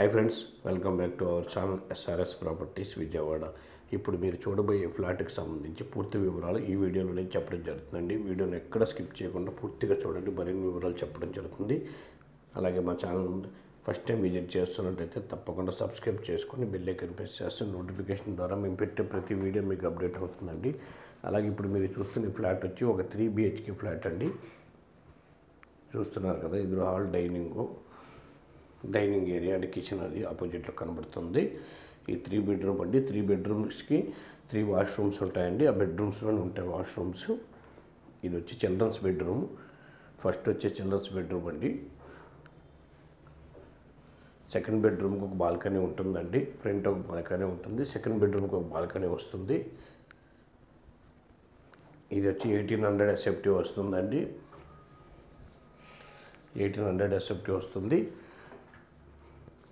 Hi friends, welcome back to our channel SRS properties Vijayawada. ఇప్పుడు మీరు చూడబోయే ఫ్లాట్కి సంబంధించి పూర్తి వివరాలు ఈ వీడియోలో నేను చెప్పడం జరుగుతుందండి. వీడియోని ఎక్కడ స్కిప్ చేయకుండా పూర్తిగా చూడండి, మరిన్ని వివరాలు చెప్పడం జరుగుతుంది. అలాగే మా ఛానల్ ఫస్ట్ టైం విజిట్ చేస్తున్నట్టయితే తప్పకుండా సబ్స్క్రైబ్ చేసుకొని బెల్ ఐకాన్ ప్రెస్ చేస్తే నోటిఫికేషన్ ద్వారా మేము పెట్టే ప్రతి వీడియో మీకు అప్డేట్ అవుతుందండి. అలాగే ఇప్పుడు మీరు చూస్తున్న ఫ్లాట్ వచ్చి ఒక 3 BHK ఫ్లాట్ అండి. చూస్తున్నారు కదా, ఇది hall, dining area and kitchen అది ఆపోజిట్లో కనబడుతుంది. ఈ 3 బెడ్రూమ్ అండి. 3 బెడ్రూమ్స్కి 3 వాష్రూమ్స్ ఉంటాయండి. ఆ బెడ్రూమ్స్లోనే ఉంటాయి వాష్రూమ్స్. ఇది వచ్చి చిల్డ్రన్స్ బెడ్రూమ్. ఫస్ట్ వచ్చే చిల్డ్రన్స్ బెడ్రూమ్ అండి. సెకండ్ బెడ్రూమ్కి ఒక బాల్కనీ ఉంటుందండి. ఫ్రంట్ ఒక బాల్కనీ ఉంటుంది. సెకండ్ బెడ్రూమ్కి ఒక బాల్కనీ వస్తుంది. ఇది వచ్చి 1800 SFT వస్తుందండి. 1800 SFT వస్తుంది.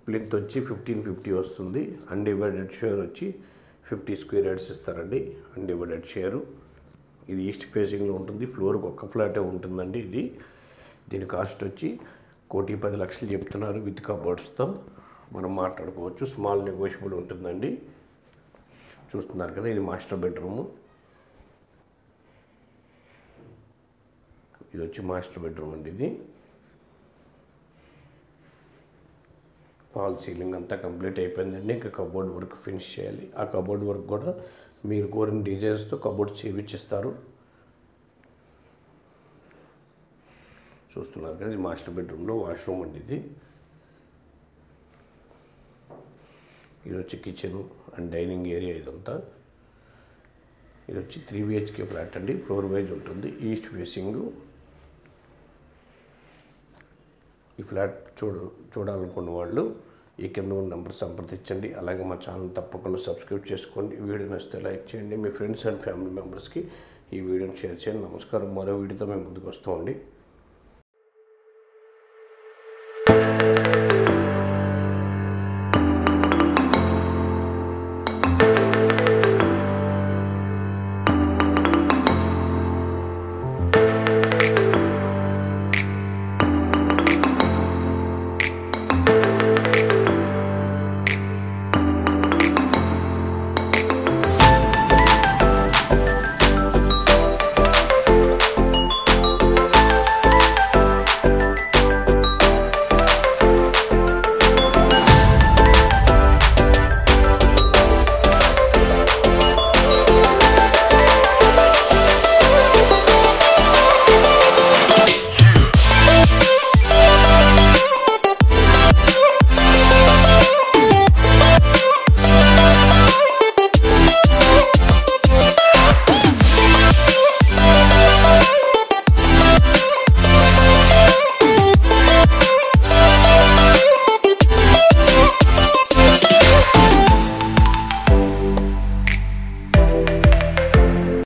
ప్లింత్ వచ్చి 1550 వస్తుంది. అన్డివైడెడ్ షేర్ వచ్చి 50 స్క్వేర్ యార్డ్స్ ఇస్తారండి. Undivided share. ఇది ఈస్ట్ ఫేసింగ్లో ఉంటుంది. ఫ్లోర్కి ఒక్క ఫ్లాటే ఉంటుందండి. దీని కాస్ట్ వచ్చి 1,10,00,000 చెప్తున్నారు. విత్ కబోర్డ్స్తో మనం మాట్లాడుకోవచ్చు. స్మాల్ నెగోషియబుల్ ఉంటుందండి. చూస్తున్నారు కదా, ఇది మాస్టర్ బెడ్రూము. ఇది వచ్చి మాస్టర్ బెడ్రూమ్ అండి. ఇది ఫాల్ సీలింగ్ అంతా కంప్లీట్ అయిపోయిందండి. ఇంకా కబోర్డ్ వర్క్ ఫినిష్ చేయాలి. ఆ కబోర్డ్ వర్క్ కూడా మీరు కోరిన డిజైన్స్తో కబోర్డ్ చేయించిస్తారు. చూస్తున్నారు కదా, ఇది మాస్టర్ బెడ్రూమ్లో వాష్రూమ్ అండి. ఇది వచ్చి కిచెన్ అండ్ డైనింగ్ ఏరియా. ఇదంతా ఇది వచ్చి 3 BHK ఫ్లాట్ అండి. ఫ్లోర్ వైజ్ ఉంటుంది. East facing. ఈ ఫ్లాట్ చూడాలనుకున్న వాళ్ళు ఈ కింద ఉన్న నెంబర్ సంప్రదించండి. అలాగే మా ఛానల్ తప్పకుండా సబ్స్క్రైబ్ చేసుకోండి. ఈ వీడియో నచ్చితే లైక్ చేయండి. మీ ఫ్రెండ్స్ అండ్ ఫ్యామిలీ మెంబర్స్కి ఈ వీడియోని షేర్ చేయండి. నమస్కారం. మరో వీడియోతో మేము ముందుకు వస్తామండి.